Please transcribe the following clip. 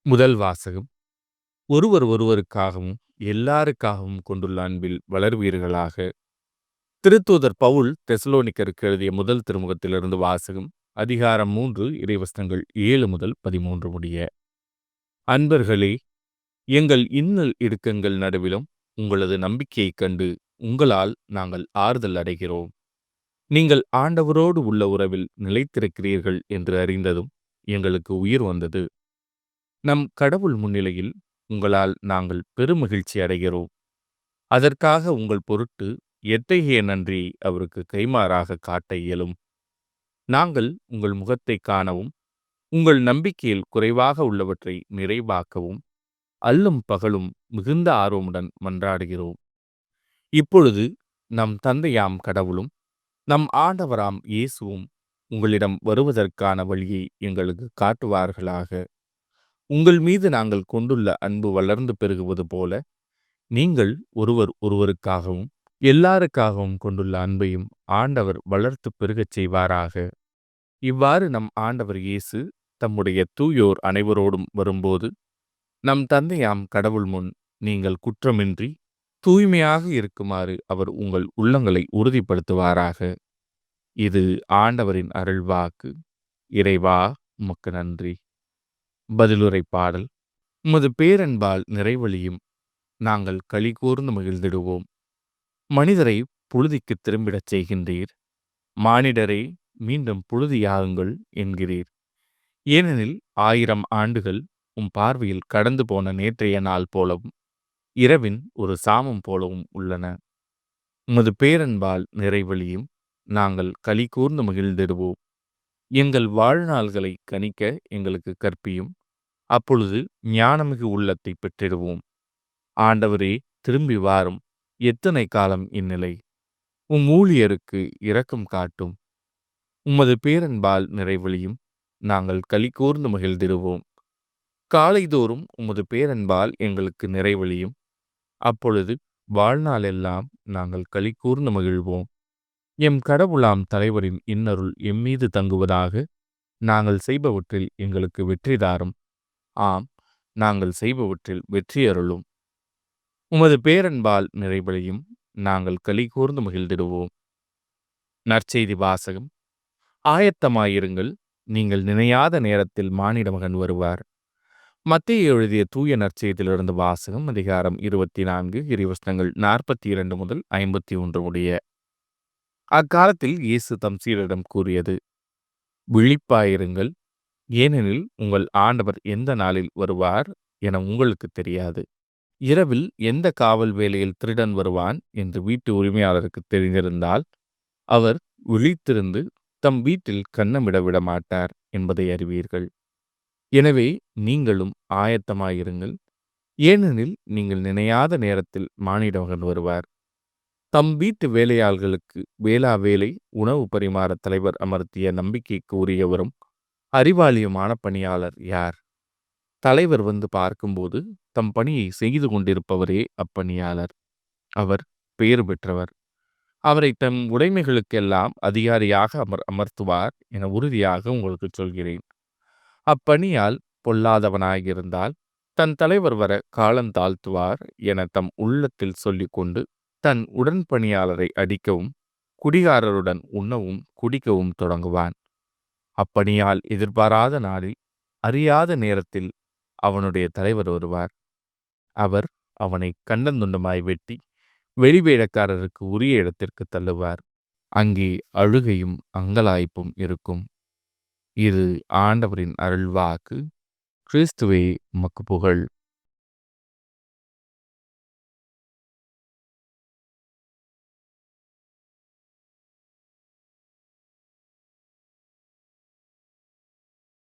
முதல் வாசகம். ஒருவர் ஒருவருக்காகவும் எல்லாருக்காகவும் கொண்டுள்ள அன்பில் வளர்வீர்களாக. திருத்தூதர் பவுல் தெசலோனிக்கருக்கு எழுதிய முதல் திருமுகத்திலிருந்து வாசகம். அதிகாரம் 3 இறைவசனங்கள் 7 முதல் 13 முடிய. அன்பர்களே, எங்கள் இன்னல் இடுக்கங்கள் நடுவிலும் உங்களது நம்பிக்கையைக் கண்டு உங்களால் நாங்கள் ஆறுதல் அடைகிறோம். நீங்கள் ஆண்டவரோடு உள்ள உறவில் நிலைத்திருக்கிறீர்கள் என்று அறிந்ததும் எங்களுக்கு உயிர் வந்தது. நம் கடவுள் முன்னிலையில் உங்களால் நாங்கள் பெருமகிழ்ச்சி அடைகிறோம். அதற்காக உங்கள் பொருட்டு எத்தகைய நன்றி அவருக்கு கைமாறாக காட்ட இயலும். நாங்கள் உங்கள் முகத்தை காணவும் உங்கள் நம்பிக்கையில் குறைவாக உள்ளவற்றை நிறைவாக்கவும் அல்லும் பகலும் மிகுந்த ஆர்வமுடன் மன்றாடுகிறோம். இப்பொழுது நம் தந்தையாம் கடவுளும் நம் ஆண்டவராம் இயேசுவும் உங்களிடம் வருவதற்கான வழியை எங்களுக்கு காட்டுவார்களாக. உங்கள் மீது நாங்கள் கொண்டுள்ள அன்பு வளர்ந்து பெருகுவது போல நீங்கள் ஒருவர் ஒருவருக்காகவும் எல்லாருக்காகவும் கொண்டுள்ள அன்பையும் ஆண்டவர் வளர்த்து பெருகச் செய்வாராக. இவ்வாறு நம் ஆண்டவர் இயேசு தம்முடைய தூயோர் அனைவரோடும் வரும்போது நம் தந்தையாம் கடவுள் முன் நீங்கள் குற்றமின்றி தூய்மையாக இருக்குமாறு அவர் உங்கள் உள்ளங்களை உறுதிப்படுத்துவாராக. இது ஆண்டவரின் அருள்வாக்கு. இறைவா, உமக்கு நன்றி. பதிலுரை பாடல். உமது பேரன்பால் நிறைவழியும் நாங்கள் களி கூர்ந்து மகிழ்ந்திடுவோம். மனிதரை புழுதிக்கு திரும்பிடச் செய்கின்றீர். மானிடரை மீண்டும் புழுதியாகுங்கள் என்கிறீர். ஏனெனில் 1000 ஆண்டுகள் உம் பார்வையில் கடந்து போன நேற்றைய நாள் போலவும் இரவின் ஒரு சாமம் போலவும் உள்ளன. உமது பேரன்பால் நிறைவழியும் நாங்கள் களி கூர்ந்து மகிழ்ந்திடுவோம். எங்கள் வாழ்நாள்களை கணிக்க எங்களுக்கு கற்பியும். அப்பொழுது ஞானமிகு உள்ளத்தை பெற்றிடுவோம். ஆண்டவரே, திரும்பி வாரும். எத்தனை காலம் இந்நிலை? உம் ஊழியருக்கு இரக்கம் காட்டும். உமது பேரன்பால் நிறைவழியும் நாங்கள் களி கூர்ந்து மகிழ்ந்திடுவோம். காலைதோறும் உமது பேரன்பால் எங்களுக்கு நிறைவழியும். அப்பொழுது வாழ்நாளெல்லாம் நாங்கள் களி கூர்ந்து மகிழ்வோம். எம் கடவுளாம் தலைவரின் இன்னருள் எம்மீது தங்குவதாக. நாங்கள் செய்பவற்றில் எங்களுக்கு வெற்றி தாரும். ஆம், நாங்கள் செய்பவற்றில் வெற்றியருளும். உமது பேரன்பால் நிறைவழியும் நாங்கள் களி கூர்ந்து மகிழ்ந்திடுவோம். நற்செய்தி வாசகம். ஆயத்தமாயிருங்கள், நீங்கள் நினையாத நேரத்தில் மானிட மகன் வருவார். மத்தேயு எழுதிய தூய நற்செய்தியிலிருந்து வாசகம். அதிகாரம் 24 இறைவசனங்கள் 42 முதல் 51 முடிய. அக்காலத்தில் இயேசு தம் சீடரிடம் கூறியது: விழிப்பாயிருங்கள், ஏனெனில் உங்கள் ஆண்டவர் எந்த நாளில் வருவார் என உங்களுக்கு தெரியாது. இரவில் எந்த காவல் வேளையில் திருடன் வருவான் என்று வீட்டு உரிமையாளருக்கு தெரிந்திருந்தால் அவர் விழித்திருந்து தம் வீட்டில் கன்னமிட விடமாட்டார் என்பதை அறிவீர்கள். எனவே நீங்களும் ஆயத்தமாயிருங்கள், ஏனெனில் நீங்கள் நினையாத நேரத்தில் மானிட மகன் வருவார். தம் வீட்டு வேலையாள்களுக்கு வேளா வேலை உணவு பரிமாற தலைவர் அமர்த்திய நம்பிக்கைக்கு உரியவரும் அறிவாளியுமான பணியாளர் யார்? தலைவர் வந்து பார்க்கும்போது தம் பணியை செய்து கொண்டிருப்பவரே அப்பணியாளர். அவர் பெயர் பெற்றவர். அவரை தம் உடைமைகளுக்கெல்லாம் அதிகாரியாக அமர்த்துவார் என உறுதியாக உங்களுக்கு சொல்கிறேன். அப்பணியால் பொல்லாதவனாயிருந்தால் தன் தலைவர் வர காலந்தாழ்த்துவார் என தம் உள்ளத்தில் சொல்லிக்கொண்டு தன் உடன்பணியாளரை அடிக்கவும் குடிகாரருடன் உண்ணவும் குடிக்கவும் தொடங்குவான். அப்பணியால் எதிர்பாராத நாளில் அறியாத நேரத்தில் அவனுடைய தலைவர் வருவார். அவர் அவனை கண்டந்துண்டமாய் வெட்டி வெளிவேடக்காரருக்கு உரிய இடத்திற்கு தள்ளுவார். அங்கே அழுகையும் அங்கலாய்ப்பும் இருக்கும். இது ஆண்டவரின் அருள்வாக்கு. கிறிஸ்துவே, உமக்கு புகழ்.